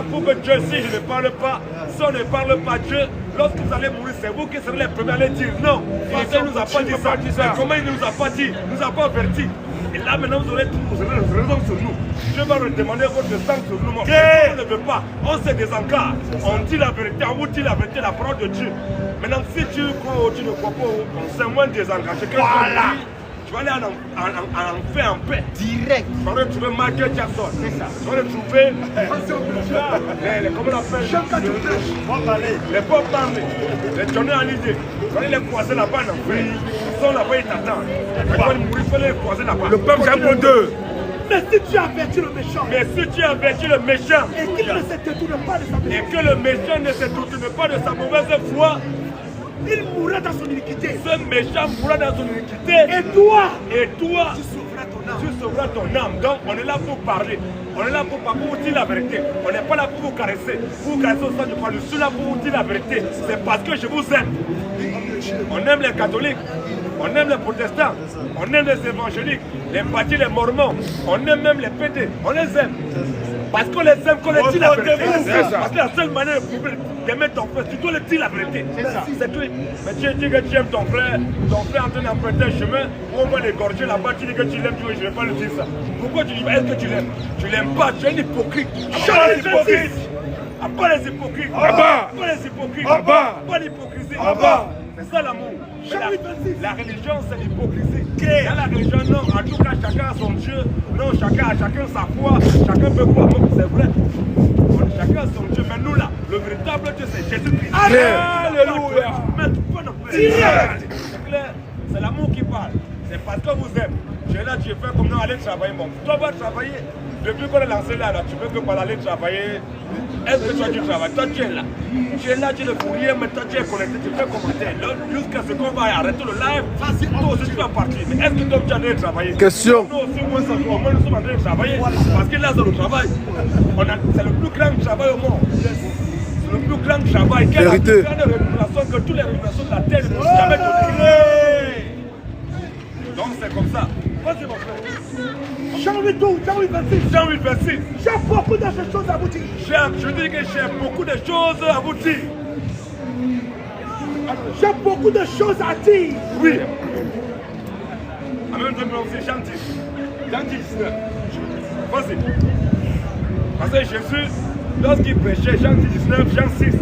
Speaker 2: pour que Dieu, si je ne parle pas, si on ne parle pas Dieu, lorsque vous allez mourir, c'est vous qui serez les premiers à aller dire non. Parce qu'il ne nous a pas dit ça. Comment il ne nous a pas dit? Il ne nous a pas averti. Et là maintenant vous aurez raison sur nous. Dieu va redemander votre sang sur nous. On ne veut pas, on se désencare. On dit la vérité, on vous dit la vérité, la parole de Dieu. Maintenant si tu crois ou tu ne crois pas, on s'est moins désengagé. Voilà. Tu vas aller en enfer en paix. Direct. Tu vas retrouver Michael Jackson. C'est ça. Tu vas retrouver. Comment on appelle? Les pauvres parlés. Les Johnny Hallyday. Tu vas aller les croiser là-bas en enfer. Ils sont là-bas, ils t'attendent. Tu vas mourir, tu vas les croiser là-bas. Le peuple Jean 2.
Speaker 4: Mais si tu avertis le méchant,
Speaker 2: et
Speaker 4: qu'il ne se détourne pas de sa mauvaise foi,
Speaker 2: et que le méchant ne se détourne pas de sa mauvaise foi,
Speaker 4: il mourra dans son iniquité.
Speaker 2: Ce méchant mourra dans son iniquité.
Speaker 4: Et toi,
Speaker 2: tu
Speaker 4: sauveras ton
Speaker 2: Tu sauveras ton âme. Donc, on est là pour parler. On est là pour vous dire la vérité. On n'est pas là pour vous caresser. Vous caresser au sein du croix. Je suis là pour vous dire la vérité. C'est parce que je vous aime. On aime les catholiques. On aime les protestants. On aime les évangéliques. Les bâtis, les mormons. On aime même les pédés. On les aime. Parce qu'on les aime, qu'on les dit la vérité. Parce que la seule manière d'aimer ton frère, tu dois le dire la vérité. C'est tout. Mais tu dis que tu aimes ton frère en train d'emprunter un chemin, où on va l'égorger là-bas, tu dis que tu l'aimes, tu dis je ne vais pas le dire ça. Pourquoi tu dis, est-ce que tu l'aimes? Tu l'aimes pas, tu es un hypocrite. Pas les hypocrites. Pas les hypocrites. Pas les hypocrites. Pas l'hypocrisie. C'est ça l'amour. La religion, c'est l'hypocrisie. Dans la religion, non, en tout cas, chacun a son Dieu. Non, chacun sa foi. Chacun peut croire, c'est vrai. Chacun a son Dieu. Mais nous, là, le véritable Dieu, c'est Jésus-Christ. Alléluia. C'est clair, c'est l'amour qui parle. C'est parce que vous aimez. Tu es là, tu fais comme nous, aller travailler. Bon, toi, va travailler. Depuis qu'on est lancé là, tu veux que par aller travailler. Est-ce que toi tu travailles? Toi tu es là. Tu es là, tu es le fourrier, mais toi tu es connecté, tu fais commenter. Jusqu'à ce qu'on va arrêter le live, toi aussi tu vas partir. Mais est-ce que toi tu es en train de travailler?
Speaker 1: Question.
Speaker 2: Nous aussi, moi, nous sommes en train de travailler. Parce que là, c'est le travail. C'est le plus grand travail au monde. C'est le plus grand travail. Quelle est la plus grande rémunération que toutes les rémunérations de la terre ne peuvent jamais donner? Donc c'est comme ça. Vas-y mon frère.
Speaker 4: Jean 8, 26.
Speaker 2: Jean 8, 26.
Speaker 4: J'ai beaucoup de choses à vous dire.
Speaker 2: Je dis que j'ai beaucoup de choses à vous dire.
Speaker 4: J'ai beaucoup de choses à dire.
Speaker 2: Oui. En même temps, c'est Jean 10. Jean 19. Vas-y. Parce que Jésus, lorsqu'il prêchait, Jean 19, Jean 6,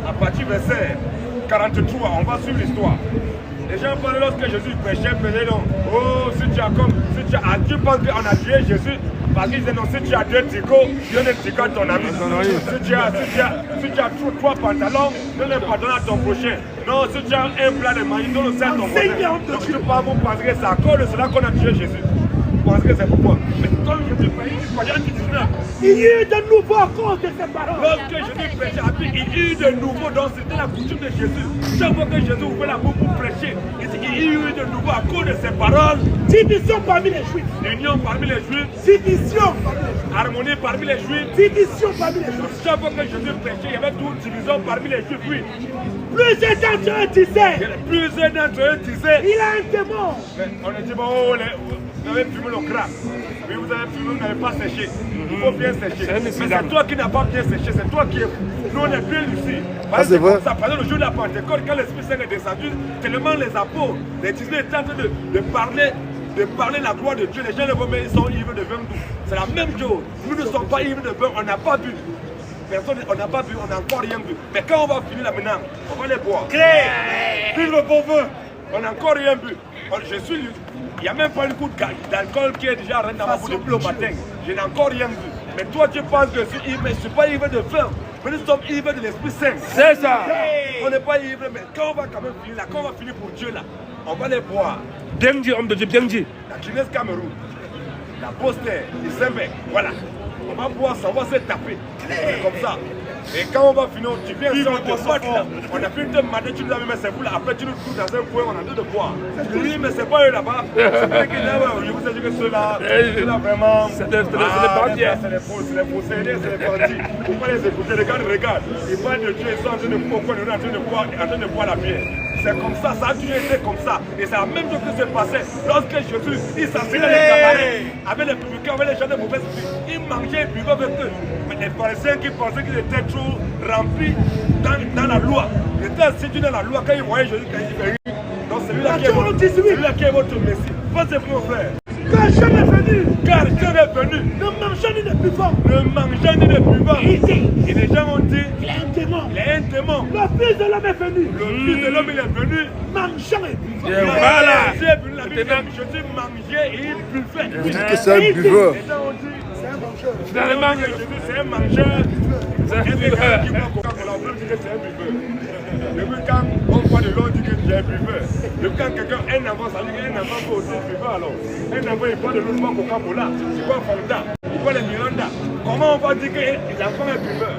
Speaker 2: à partir verset 43, on va suivre l'histoire. Les gens parlaient lorsque Jésus prêchait, donc, oh, si tu as comme, si tu as, tu penses qu'on a tué Jésus, parce qu'ils disaient non, si tu as 2 tricots, donne un tricot à ton ami. Si tu as 3 pantalons, donne un pantalon à ton prochain. Non, si tu as un plat de maïs, donne aussi à ton voisin. Donc je ne peux pas vous penser que c'est à cause de cela qu'on a tué Jésus. Vous pensez que c'est pourquoi? Mais comme Jésus prêchait, il croyait en 19.
Speaker 4: Il y a eu de nouveau à cause de ces paroles.
Speaker 2: Lorsque Jésus prêchait, il y a eu de nouveau, donc c'était la coutume de Jésus. Chaque fois que Jésus ouvrait la bouche pour prêcher, il dit qu'il y a eu de nouveau à cause de ses paroles.
Speaker 4: Division parmi les Juifs.
Speaker 2: Union parmi les Juifs.
Speaker 4: Division parmi les Juifs.
Speaker 2: Harmonie parmi les Juifs.
Speaker 4: Division parmi les Juifs.
Speaker 2: Chaque fois que Jésus prêchait, il y avait toute division parmi les Juifs, oui.
Speaker 4: Plusieurs d'entre eux disaient.
Speaker 2: Plusieurs d'entre eux disaient.
Speaker 4: Il a un démon.
Speaker 2: On a dit, bon, vous avez fumé le crack. Oui, vous avez fumé, vous n'avez pas séché. Il faut bien sécher. Mais c'est toi qui n'as pas bien séché, c'est toi qui es. Nous, on est bien lucide.
Speaker 1: C'est vrai.
Speaker 2: Ça, pendant le jour de la Pentecôte, quand l'Esprit Saint est descendu, tellement les apôtres, les disciples étaient en train de parler la gloire de Dieu. Les gens le voient, mais ils sont ivres de vin doux. C'est la même chose. Nous ne sommes pas ivres de vin, on n'a pas bu. Personne, on n'a pas bu, on n'a encore rien bu. Mais quand on va finir là maintenant, on va les boire. Claire! Vive le bon vin! On n'a encore rien bu. Il n'y a même pas une goutte d'alcool qui est déjà rentré dans ma bouche depuis le matin. Je n'ai encore rien vu. Mais toi, tu penses que je suis ivre, mais je ne suis pas ivre de vin. Mais nous sommes ivres de l'Esprit Saint. C'est ça. On n'est pas ivre, mais quand on va quand même finir là, quand on va finir pour Dieu là, on va les boire.
Speaker 3: Bien dit, homme de Dieu, bien dit.
Speaker 2: La Guinée Cameroun, la Bosnie, le Saint-Bec, voilà. On va boire ça, on va se taper. C'est comme ça. Et quand on va finir, tu viens ici, on te batte là. On a pu te demander, tu nous as mis, mais c'est vous là. Après, tu nous trouves dans un coin, on a deux de boire. Tu dis, mais c'est pas eux là-bas. C'est eux qui là, je vous ai dit que ceux-là, vraiment. C'est les bandits. C'est les possédés, c'est les bandits. Il faut pas les écouter, regarde. Ils parlent de Dieu, ils sont en train de boire, on est en train de boire la bière. C'est comme ça, ça a toujours été comme ça. Et c'est la même chose qui s'est passé lorsque Jésus, il s'asseyait dans les cabarets, avec les publicains, avec les gens de mauvaise vie. Il mangeait et buvait avec eux. Mais les pharisiens qui pensaient qu'ils étaient trop remplis dans la loi. Ils étaient assidus dans la loi quand ils voyaient Jésus quand il venait. Donc celui-là qui est votre Messie. Pensez-vous mon frère.
Speaker 4: Car Jean est venu.
Speaker 2: Car Jean est venu.
Speaker 4: Ne mangeant ni ne buvant.
Speaker 2: Ne mangeant ni ne buvant.
Speaker 4: Il dit.
Speaker 2: Et les gens ont dit.
Speaker 4: Il est un démon.
Speaker 2: Il est un démon.
Speaker 4: Le Fils de l'homme est venu.
Speaker 2: Le Fils de l'homme il est venu.
Speaker 4: Mangeant et buvant.
Speaker 2: Et voilà. Jésus mangeait et il buvait.
Speaker 1: Vous dites que c'est un buveur.
Speaker 2: Les gens ont dit.
Speaker 4: C'est un mangeur.
Speaker 2: Finalement, Jésus c'est un mangeur. C'est un buveur. Qui boit Coca-Cola, on peut dire que c'est un buveur. Depuis quand on voit de l'eau, on dit que c'est un buveur. Depuis quand quelqu'un, un enfant, ça dit qu'un enfant peut aussi buveur alors. Un enfant, il boit de l'eau, il boit Coca-Cola, il boit Fanta, il boit les Miranda. Comment on va dire que l'enfant est buveur?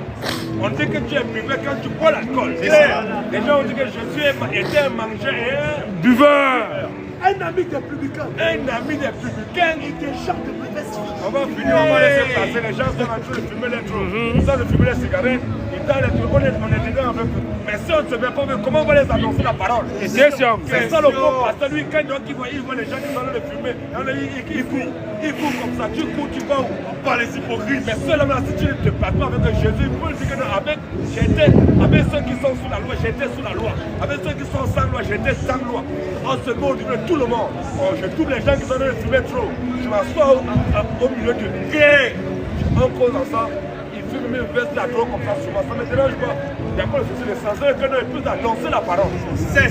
Speaker 2: On dit que tu es buveur quand tu bois l'alcool. Les gens ont dit que Jésus était un mangeur et un
Speaker 3: buveur.
Speaker 4: Un ami des publicains.
Speaker 2: Un ami des publicains.
Speaker 4: Et des gens de mauvaise vie.
Speaker 2: On va finir, on va laisser passer. Les gens sont en train de fumer les trous. Ils sont de fumer les cigarettes. Ils sont on est dedans avec eux. Mais si on ne se met pas, comment on va les annoncer la parole? C'est ça le bon pasteur. Lui, quand il voit les gens qui sont en train de fumer, il court comme ça. Tu cours, tu vas où? Pas les hypocrites. Mais seulement si tu ne te passes pas avec Jésus, il faut dire que non, avec ceux qui sont sous la loi, j'étais sous la loi. Avec ceux qui sont sans loi, j'étais sans loi. En ce moment, tout le monde. Je trouve les gens qui sont en train de fumer trop. Je m'assois au milieu de gays. On cause ensemble. Il fume même veste la drogue comme ça souvent. Ça ne me dérange pas. Il n'y a pas de souci. L'essentiel que nous puisse annoncer la parole.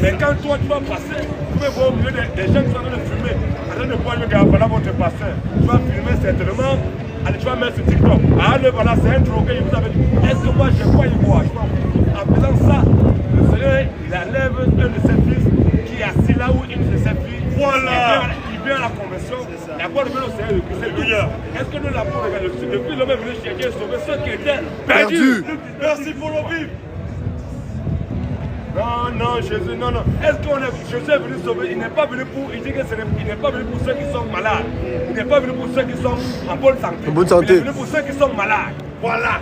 Speaker 2: Mais quand toi tu vas passer, tu vas voir au milieu des gens qui sont en train de fumer, en train de boire le gars, voilà votre pasteur. Tu vas filmer certainement. Allez, tu vas mettre sur TikTok. Ah, le voilà, c'est un drogué. Il vous avait dit, est-ce que moi je crois y voir? En faisant ça, le Seigneur, il enlève un de ses fils qui est assis là où une de ses filles. Voilà. Il vient à la conversion. La voix de Dieu, c'est lui. Est-ce que nous l'avons regardé? Depuis l'homme est venu chercher et sauver ceux qui étaient perdus. Merci pour le vivre. Non, Jésus, non. Est-ce que Jésus est venu sauver? Il n'est pas venu pour. Il dit que il n'est pas venu pour ceux qui sont malades. Il n'est pas venu pour ceux qui sont en bonne santé. Il est venu pour ceux qui sont malades. Voilà.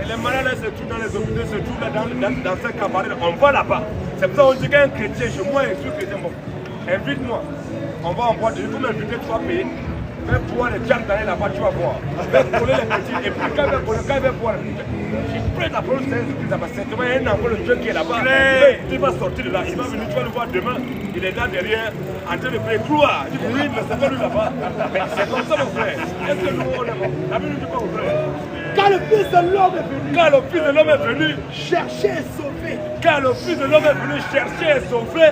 Speaker 2: Et les malades se trouvent dans les hôpitaux, se trouvent dans ces cabarets. On va là-bas. C'est pour ça qu'on dit qu'un chrétien, chez moi, je suis chrétien. Bon, invite-moi. On va en boire. Il faut m'inviter, tu vas payer. Même pouvoir les jams d'aller là-bas, tu vas voir. Même coller les petits. Et puis quand il va boire, je prête la parole de Jésus-Christ là-bas. Certainement, il y a un enfant de Dieu qui est là-bas. Il va sortir de là. Il va venir, tu vas le voir demain. Il est là derrière, en train de faire gloire. Il dit oui, mais c'est pas lui là-bas. Mais c'est comme ça, mon frère. Est-ce que nous, on est bon? La Bible dit pas, mon frère.
Speaker 4: Quand le Fils de l'homme est venu.
Speaker 2: Quand le Fils de l'homme est venu.
Speaker 4: Chercher et sauver.
Speaker 2: Quand le Fils de l'homme est venu chercher et sauver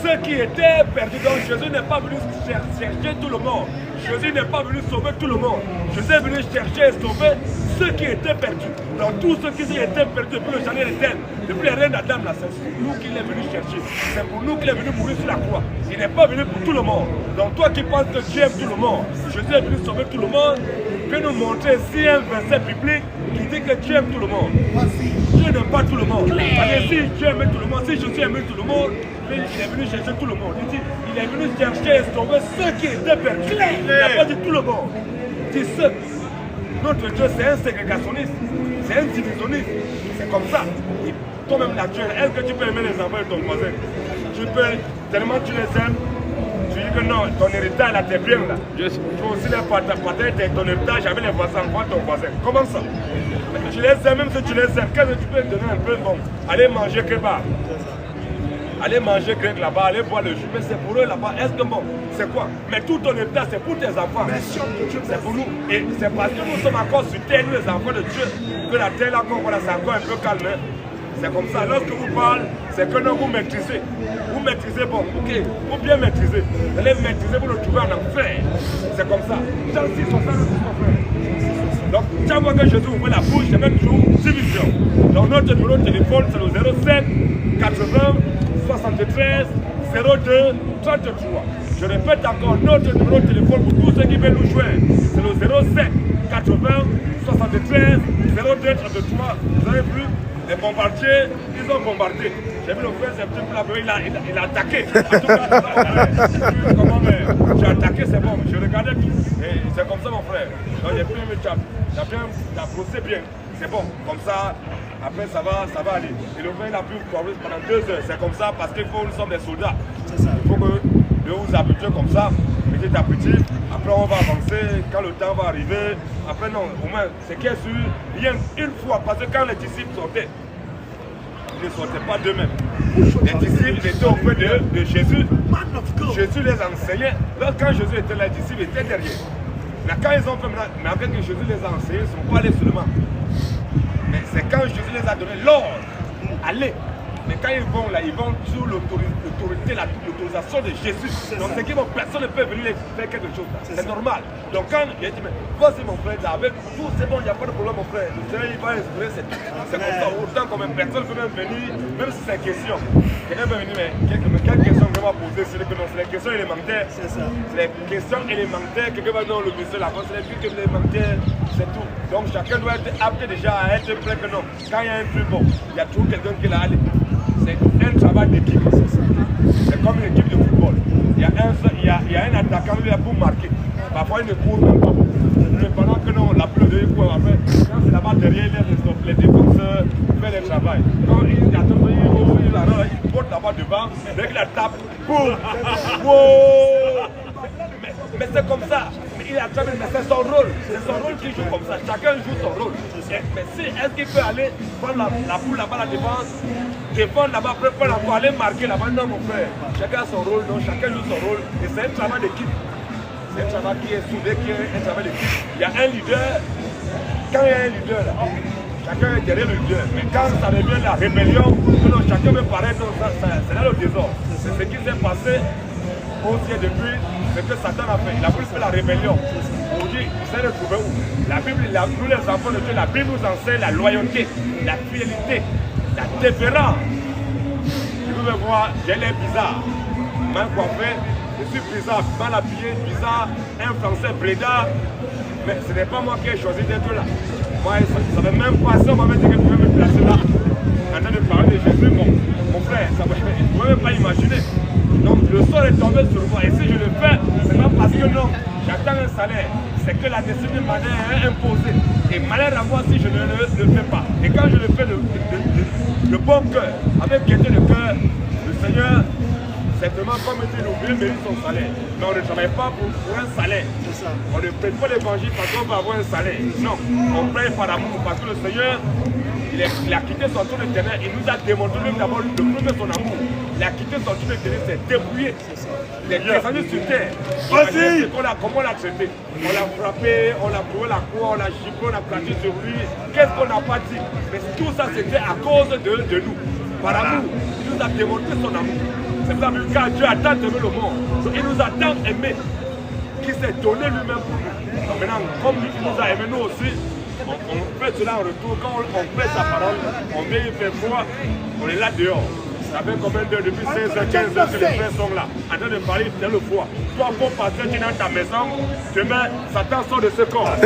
Speaker 2: ceux qui étaient perdus. Donc Jésus n'est pas venu chercher tout le monde. Jésus n'est pas venu sauver tout le monde. Jésus est venu chercher et sauver ceux qui étaient perdus. Donc tous ceux qui étaient perdus depuis le jardin d'Éden, depuis les reines d'Adam, c'est pour nous qu'il est venu chercher. C'est pour nous qu'il est venu mourir sur la croix. Il n'est pas venu pour tout le monde. Donc toi qui penses que Dieu aime tout le monde, Jésus est venu sauver tout le monde, peut nous montrer ici un verset biblique qui dit que Dieu aime tout le monde. Dieu n'aime pas tout le monde. Parce que si Dieu aime tout le monde, si Jésus aime tout le monde, il est venu chercher tout le monde. Il dit, il est venu chercher et sauver ceux qui étaient perdus. Il n'a pas dit tout le monde. Il dit ceux. Notre Dieu, c'est un ségrégationniste. C'est un divisionniste. C'est comme ça. Toi-même, naturel, est-ce que tu peux aimer les enfants de ton voisin? Tu peux, tellement tu les aimes, tu dis que non, ton héritage là, t'es bien là. Tu peux aussi les partager ton héritage avec les voisins, ton voisin. Comment ça? Tu les aimes, même si tu les aimes, qu'est-ce que tu peux donner un peu? Bon, allez manger kebab. Allez manger grec là-bas, allez boire le jus, mais c'est pour eux là-bas. Est-ce que bon, c'est quoi? Mais tout ton héritage, c'est pour tes enfants. C'est pour nous. Et c'est parce que nous sommes encore sur terre, nous les enfants de Dieu, que la terre là, voilà, c'est encore un peu calme. Hein? C'est comme ça. Lorsque vous parlez, c'est que non, vous maîtrisez. Vous maîtrisez, bon, ok, vous bien maîtriser. Vous allez maîtriser, vous le trouvez en enfer. C'est comme ça. Jean 6, 60, mon frère. Donc, chaque fois que Jésus ouvre la bouche, c'est même toujours division. Donc, notre numéro de téléphone, c'est le 07 80 73 02 33. Je répète encore, notre numéro de téléphone pour tous ceux qui veulent nous joindre, c'est le 07 80 73 02 33. Vous avez vu, les bombardiers, ils ont bombardé. J'ai vu le frère, c'est petit peu il a attaqué. Comment, mais j'ai attaqué, c'est bon. Je regardais tout. Et c'est comme ça, mon frère. Donc, j'ai bien mis t'as procès bien. C'est bon. Comme ça, après, ça va aller. Et le frère, il a pu parler pendant 2 heures. C'est comme ça parce qu'il faut, nous sommes des soldats. Il faut que nous vous habituions comme ça, petit à petit. Après, on va avancer. Quand le temps va arriver, après, non, au moins, c'est qu'il y a sûr, rien une fois. Parce que quand les disciples sortaient, ils ne sortaient pas d'eux-mêmes. Les disciples étaient auprès de Jésus. Jésus les enseignait. Donc, quand Jésus était là, les disciples étaient derrière. Mais quand ils ont fait, mais après que Jésus les a enseignés, ils ne sont pas allés seulement. Mais c'est quand Jésus les a donné l'ordre, allez. Mais quand ils vont là, ils vont sous l'autorité, l'autorisation de Jésus. Donc c'est que personne ne peut venir faire quelque chose. C'est normal. Donc quand il dit, mais voici mon frère, avec tout, c'est bon, il n'y a pas de problème mon frère. Le Seigneur, il va inspirer, c'est comme ça. Autant comme une personne peut même venir, même si c'est une question. Quelqu'un peut venir, mais quelle question que va poser? C'est les questions élémentaires. C'est ça. C'est les questions élémentaires. Quelqu'un va dans le musée là-bas, c'est les questions élémentaires, c'est tout. Donc chacun doit être apte déjà à être prêt que non. Quand il y a un truc bon, il y a toujours quelqu'un qui l'a allé. C'est un travail d'équipe. C'est comme une équipe de football. y a un attaquant là pour marquer. Parfois il ne court même pas beaucoup. Mais pendant que non, la plus de court après, quand c'est là-bas derrière, les défenseurs font le travail. Quand il attend, il porte là-bas devant, dès qu'il la tape, boum! Wow! Mais c'est comme ça. Il a jamais, mais c'est son rôle. C'est son rôle qui joue comme ça. Chacun joue son rôle. Mais si, est-ce qu'il peut aller prendre la boule là-bas, la défense, défendre là-bas, après encore aller marquer là-bas? Non, mon frère. Chacun a son rôle, donc chacun joue son rôle. Et c'est un travail d'équipe. C'est un travail qui est soudé, qui est un travail d'équipe. Il y a un leader. Quand il y a un leader, là, chacun est derrière le leader. Mais quand ça devient la rébellion, non, chacun veut paraître, c'est là le désordre. C'est ce qui s'est passé au ciel depuis ce que Satan a fait. Il a voulu faire la rébellion. Aujourd'hui, il s'est retrouvé où? La Bible, nous les enfants de Dieu, la Bible nous enseigne la loyauté, la fidélité, la déférence. Je veux me voir, j'ai l'air bizarre, mal coiffé, je suis bizarre, mal habillé, bizarre, un français blédard. Mais ce n'est pas moi qui ai choisi d'être là. Moi, ça ne savait même pas si on m'avait dit que je pouvais me placer là. En train de parler de Jésus, mon frère, ça ne pouvait même pas imaginer. Donc le sort est tombé sur moi. Et si je le fais, ce n'est pas parce que non, j'attends un salaire. C'est que la décision m'en est imposée. Et malheur à moi si je ne le fais pas. Et quand je le fais le bon cœur, avec gaieté de cœur, le Seigneur, simplement comme il oublie, mérite son salaire. Mais on ne travaille pas pour un salaire. On ne prête pas l'évangile parce qu'on va avoir un salaire. Non, on prête par amour parce que le Seigneur, il a quitté son tour de terrain, il nous a démontré même d'abord le fruit de son amour. Il a quitté son tour de terrain, c'est débrouillé. Il est descendu sur terre. Comment on l'a traité? On l'a frappé, on l'a trouvé la cour, on l'a gippé, on a planté sur lui. Qu'est-ce qu'on n'a pas dit? Mais tout ça c'était à cause de nous. Par amour, il nous a démontré son amour. C'est pour ça que quand Dieu a tant aimé le monde, il nous a tant aimé qu'il s'est donné lui-même pour nous. Donc maintenant, comme il nous a aimé nous aussi, on fait cela en retour. Quand on fait sa parole, on vient, il fait froid, on est là dehors. Ça fait combien d'heures? Depuis 16h, 15h que les frères sont là, en train de parler dans le froid. Toi, bon pasteur, tu es dans ta maison, demain, Satan sort de ce corps.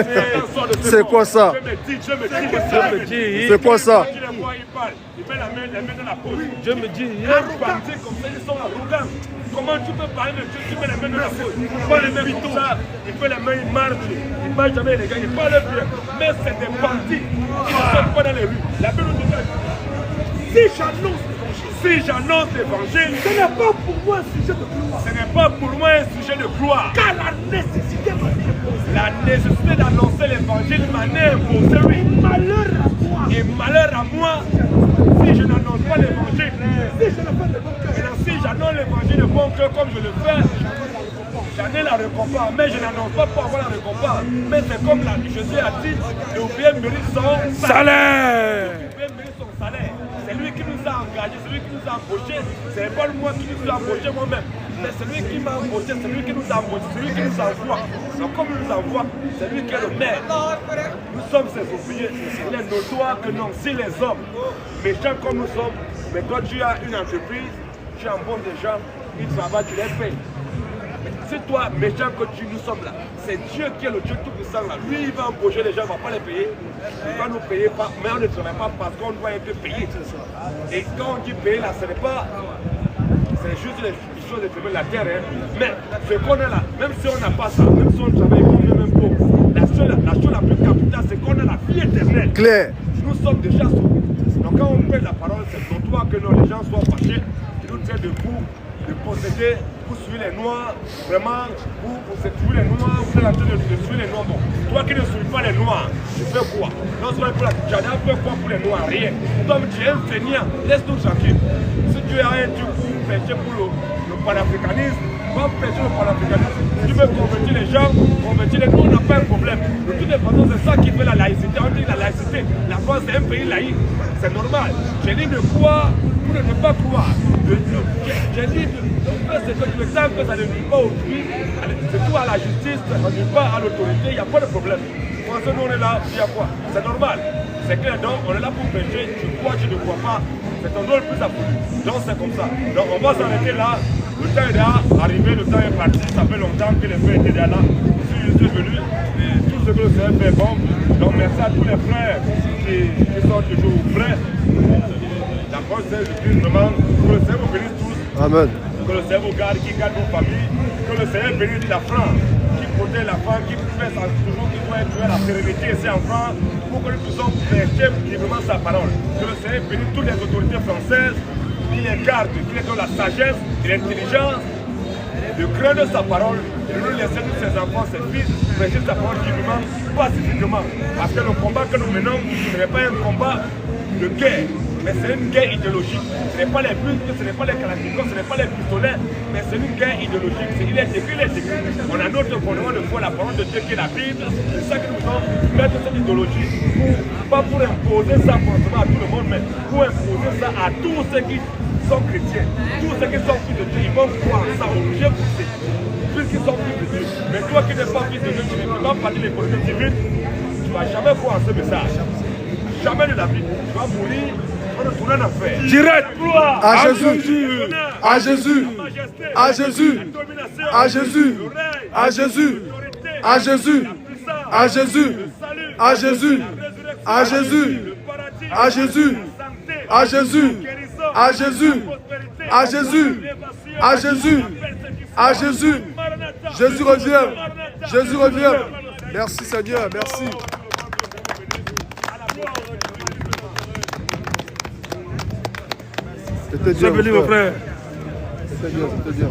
Speaker 1: C'est quoi ça?
Speaker 2: Je me dis.
Speaker 1: C'est quoi ça?
Speaker 2: Tu les vois, il parle, il met la main dans la poche.
Speaker 3: Je me dis,
Speaker 2: Un bandit comme ça, ils sont arrogants. Comment tu peux parler de Dieu? Tu mets les mains dans la poche. Il parle les mains comme ça, il fait les mains, il marche jamais les gars, il parle bien. Mais c'est des bandits qui ne sont pas dans les rues. La Bible nous dit, si j'annonce l'évangile,
Speaker 4: ce n'est pas pour moi un sujet de gloire.
Speaker 2: Ce n'est pas pour moi un sujet de gloire.
Speaker 4: Car la nécessité m'a été imposée.
Speaker 2: La nécessité d'annoncer l'évangile m'en est imposée, oui.
Speaker 4: Malheur à moi.
Speaker 2: Et malheur à moi, si je n'annonce pas l'évangile.
Speaker 4: Si je le fais de bon cœur.
Speaker 2: Et si j'annonce l'évangile de bon cœur comme je le fais, j'en ai la récompense. Mais je n'annonce pas pour avoir la récompense. Mais c'est comme Jésus a dit, le bien mérite son salaire. Le bien mérite son salaire. C'est lui qui nous a engagés, c'est lui qui nous a embauchés. Ce n'est pas moi qui nous a embauchés moi-même. Mais c'est lui qui m'a embauché, c'est lui qui nous a embauchés, c'est lui qui nous envoie. Donc comme il nous envoie, c'est lui qui est le maire. Nous sommes ses ouvriers. Il est notoire que non, si les hommes, méchants comme nous sommes, mais quand tu as une entreprise, tu embauches des gens, ils travaillent, tu les payes. C'est toi, méchant que nous sommes là. C'est Dieu qui est le Dieu tout-puissant là. Lui, il va embaucher les gens, il ne va pas les payer. Il va nous payer, pas, mais on ne travaille pas parce qu'on doit être payé. Et quand on dit payer là, ce n'est pas... C'est juste les choses de la terre. Hein. Mais ce qu'on est là, même si on n'a pas ça, même si on travaille comme même pauvre, la chose la plus capitale, c'est qu'on a la vie éternelle.
Speaker 1: Claire.
Speaker 2: Nous sommes déjà sauvés. Donc quand on fait la parole, c'est notoire que non, les gens soient fâchés, qu'ils nous traitent de fous, de posséder, pour suivre les noirs, vraiment, pour suivre les noirs, vous êtes en train de suivre les noirs. Bon, toi qui ne suis pas les noirs, tu fais quoi? Non seulement pour la Tchada, fais quoi pour les noirs? Rien. Comme tu es un fainéant, laisse-nous tranquille. Si tu as un truc pour pêcher pour le panafricanisme, va pêcher le panafricanisme. Si tu veux convertir les gens, convertir les noirs, on n'a pas un problème. De toutes les façons, c'est ça qui fait la laïcité. On dit la laïcité. La France, c'est un pays laïque. C'est normal. J'ai dit de croire ou de ne pas croire. J'ai dit de faire ce que tu veux, tant que ça ne nuit pas au prix, c'est tout à la justice, ça ne nuit pas à l'autorité, il n'y a pas de problème. Pour ça, nous on est là, il y a quoi? C'est normal. C'est clair, donc on est là pour prêcher, tu crois, tu ne crois pas, c'est ton rôle plus absolu. Donc c'est comme ça. Donc on va s'arrêter là, le temps est déjà arrivé, le temps est parti, ça fait longtemps que les frères étaient déjà là. Je suis venu, et tout ce que le Seigneur fait bon. Donc merci à tous les frères qui sont toujours prêts. La France, c'est vraiment, que le Seigneur vous bénisse tous.
Speaker 1: Amen.
Speaker 2: Que le Seigneur vous garde, qui garde vos familles. Que le Seigneur bénisse la France, qui protège la France, qui fait toujours qu'il doit être la sérénité ici en France, pour que nous puissions prêcher librement sa parole. Que le Seigneur bénisse toutes les autorités françaises, qui les garde, qui les donne la sagesse et l'intelligence, le cœur de sa parole, et nous laisser tous ses enfants, ses fils, prêcher sa parole librement, pacifiquement. Parce que le combat que nous menons, ce n'est pas un combat de guerre, mais c'est une guerre idéologique. Ce n'est pas les busques, ce n'est pas les kalachnikovs, ce n'est pas les pistolets, mais c'est une guerre idéologique. Il est écrit. On a notre fondement de foi, la parole de Dieu qui est la Bible. C'est ça que nous devons mettre cette idéologie. Pas pour imposer ça forcément à tout le monde, mais pour imposer ça à tous ceux qui sont chrétiens, tous ceux qui sont fils de Dieu, ils vont croire ça, obligé pousser, puisqu'ils sont fils de Dieu. Mais toi qui n'es pas fils de Dieu, tu ne peux pas parler de l'économie divine, tu ne vas jamais croire ce message. Jamais de la vie. Tu vas mourir, tu vas retourner en enfer.
Speaker 3: Direct.
Speaker 2: Gloire
Speaker 1: à Jésus, à Jésus, à Jésus, à Jésus, à Jésus, à Jésus, à Jésus, à Jésus, à Jésus, à Jésus, à Jésus, à Jésus, à Jésus, à Jésus, à Jésus. Jésus revient, Jésus revient. Merci Seigneur, merci. C'était Dieu, mon frère. C'était Dieu, c'était Dieu.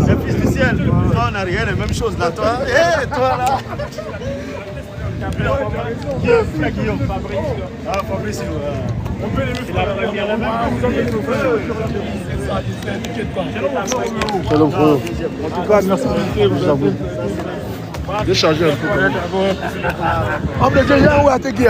Speaker 5: Le fils du ciel, toi on a rien, la même chose là, toi. Hé, toi là. Guillaume, Fabrice. Ah, Fabrice,
Speaker 1: Shalom, frère. En tout cas, merci beaucoup. Déchargez un peu. Homme de Dieu, où est-ce que